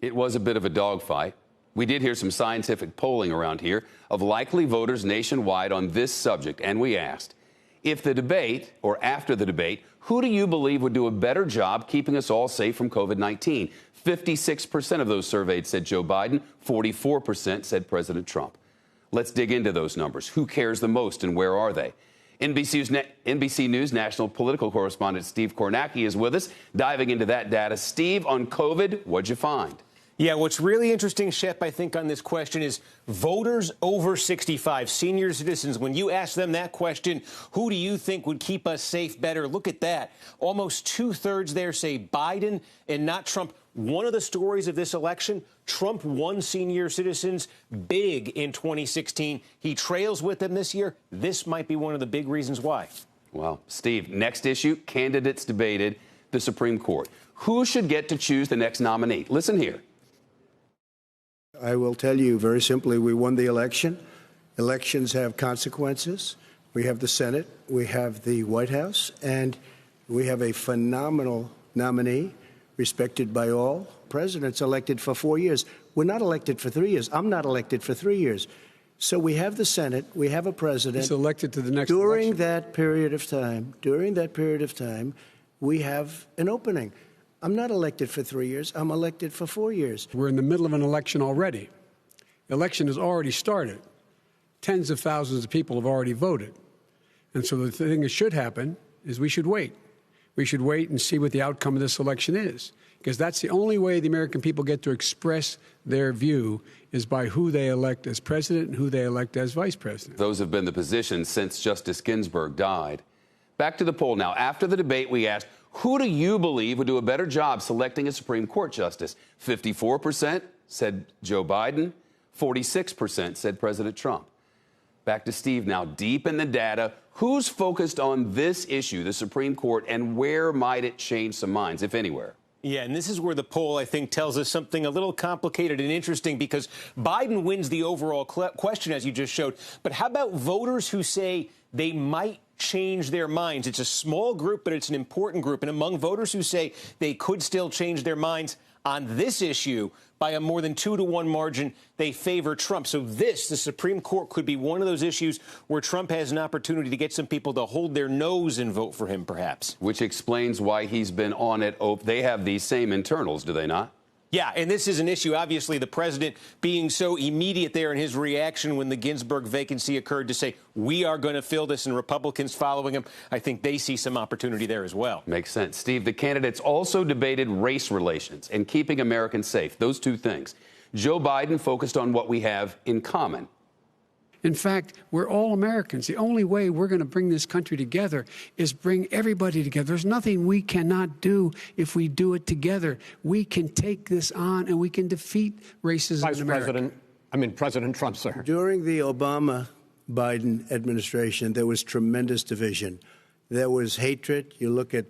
It was a bit of a dogfight. We did hear some scientific polling around here of likely voters nationwide on this subject, and we asked, if the debate, or after the debate, who do you believe would do a better job keeping us all safe from COVID-19? 56% of those surveyed said Joe Biden, 44% said President Trump. Let's dig into those numbers. Who cares the most and where are they? NBC News national political correspondent Steve Kornacki is with us, diving into that data. Steve, on COVID, what'd you find? Yeah, what's really interesting, Shep, I think, on this question is voters over 65, senior citizens. When you ask them that question, who do you think would keep us safe better? Look at that. Almost two-thirds there say Biden and not Trump. One of the stories of this election, Trump won senior citizens big in 2016. He trails with them this year. This might be one of the big reasons why. Well, Steve, next issue, candidates debated the Supreme Court. Who should get to choose the next nominee? Listen here. I will tell you very simply, we won the election. Elections have consequences. We have the Senate, we have the White House, and we have a phenomenal nominee, respected by all. President's elected for 4 years. We're not elected for 3 years. I'm not elected for 3 years. So we have the Senate, we have a president. He's elected to the next during election. that period of time, we have an opening. I'm not elected for 3 years. I'm elected for 4 years. We're in the middle of an election already. Election has already started. Tens of thousands of people have already voted. And so the thing that should happen is we should wait. We should wait and see what the outcome of this election is, because that's the only way the American people get to express their view is by who they elect as president and who they elect as vice president. Those have been the positions since Justice Ginsburg died. Back to the poll now. After the debate, we asked, who do you believe would do a better job selecting a Supreme Court justice? 54% said Joe Biden, 46% said President Trump. Back to Steve now, deep in the data. Who's focused on this issue, the Supreme Court, and where might it change some minds, if anywhere? Yeah, and this is where the poll, I think, tells us something a little complicated and interesting, because Biden wins the overall question, as you just showed. But how about voters who say they might change their minds? It's a small group, but it's an important group. And among voters who say they could still change their minds on this issue, by a more than 2-to-1 margin, they favor Trump. So the Supreme Court, could be one of those issues where Trump has an opportunity to get some people to hold their nose and vote for him, perhaps. Which explains why he's been on it. They have these same internals, do they not? Yeah, and this is an issue, obviously, the president being so immediate there in his reaction when the Ginsburg vacancy occurred to say, we are going to fill this, and Republicans following him. I think they see some opportunity there as well. Makes sense. Steve, the candidates also debated race relations and keeping Americans safe, those two things. Joe Biden focused on what we have in common. In fact, we're all Americans. The only way we're going to bring this country together is bring everybody together. There's nothing we cannot do if we do it together. We can take this on and we can defeat racism in America. President Trump, sir. During the Obama-Biden administration, there was tremendous division. There was hatred. You look at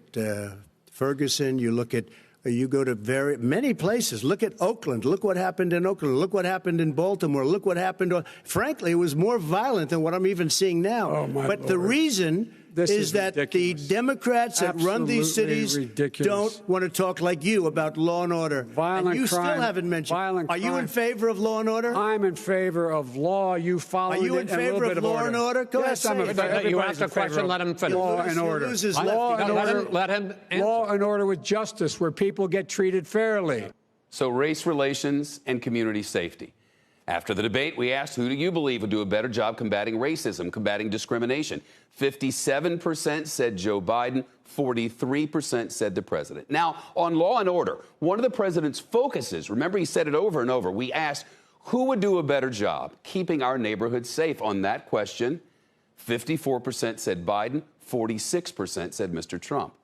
Ferguson, you go to many places. Look at Oakland. Look what happened in Oakland. Look what happened in Baltimore. Look what happened. Frankly, it was more violent than what I'm even seeing now. Oh, my but Lord. The reason is that ridiculous. the Democrats that run these cities don't want to talk like you about law and order. Violent and you crime, still haven't mentioned. Violent Are you crime. in favor of law and order? I'm in favor of law. You follow it. Are you in favor of law and order? Go yes, ahead. I'm in favor. You asked a question, let him finish. Law and order. Law and order. Let him answer. Law and order with justice, where people get treated fairly. So race relations and community safety. After the debate, we asked, who do you believe would do a better job combating racism, combating discrimination? 57% said Joe Biden, 43% said the president. Now, on law and order, one of the president's focuses, remember he said it over and over, we asked, who would do a better job keeping our neighborhoods safe? On that question, 54% said Biden, 46% said Mr. Trump.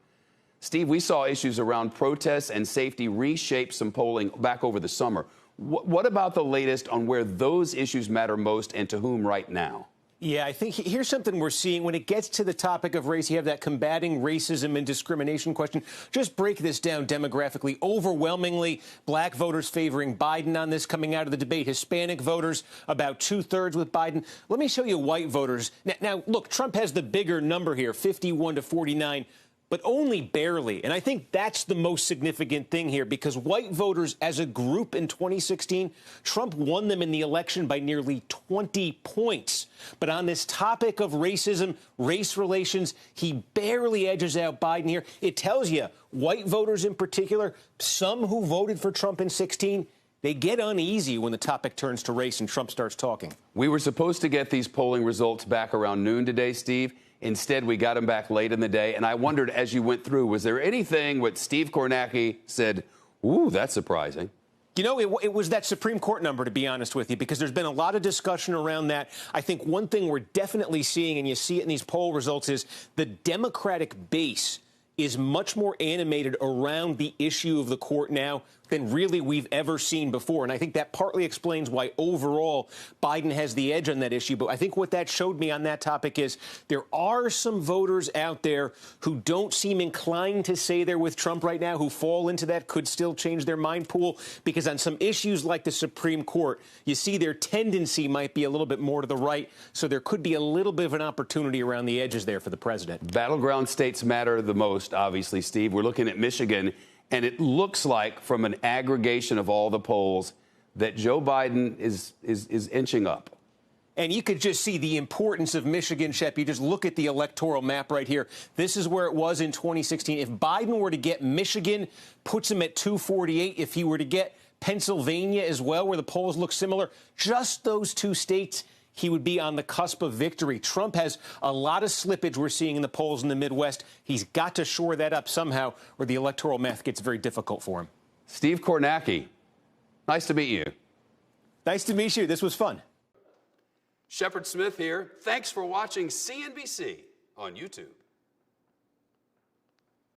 Steve, we saw issues around protests and safety reshape some polling back over the summer. What about the latest on where those issues matter most and to whom right now? Yeah, I think here's something we're seeing. When it gets to the topic of race, you have that combating racism and discrimination question. Just break this down demographically. Overwhelmingly, black voters favoring Biden on this coming out of the debate. Hispanic voters, about two-thirds with Biden. Let me show you white voters. Now, look, Trump has the bigger number here, 51 to 49. but only barely. And I think that's the most significant thing here, because white voters as a group in 2016, Trump won them in the election by nearly 20 points. But on this topic of racism, race relations, he barely edges out Biden here. It tells you white voters in particular, some who voted for Trump in 16, they get uneasy when the topic turns to race and Trump starts talking. We were supposed to get these polling results back around noon today, Steve. Instead, we got them back late in the day. And I wondered, as you went through, was there anything what Steve Kornacki said, ooh, that's surprising? You know, it was that Supreme Court number, to be honest with you, because there's been a lot of discussion around that. I think one thing we're definitely seeing, and you see it in these poll results, is the Democratic base is much more animated around the issue of the court now than really we've ever seen before. And I think that partly explains why overall Biden has the edge on that issue. But I think what that showed me on that topic is there are some voters out there who don't seem inclined to say they're with Trump right now, who fall into that, could still change their mind pool, because on some issues like the Supreme Court, you see their tendency might be a little bit more to the right. So there could be a little bit of an opportunity around the edges there for the president. Battleground states matter the most, obviously, Steve. We're looking at Michigan. And it looks like, from an aggregation of all the polls, that Joe Biden is inching up. And you could just see the importance of Michigan, Shep. You just look at the electoral map right here. This is where it was in 2016. If Biden were to get Michigan, puts him at 248. If he were to get Pennsylvania as well, where the polls look similar, just those two states, he would be on the cusp of victory. Trump has a lot of slippage we're seeing in the polls in the Midwest. He's got to shore that up somehow, or the electoral math gets very difficult for him. Steve Kornacki, nice to meet you. Nice to meet you. This was fun. Shepard Smith here. Thanks for watching CNBC on YouTube.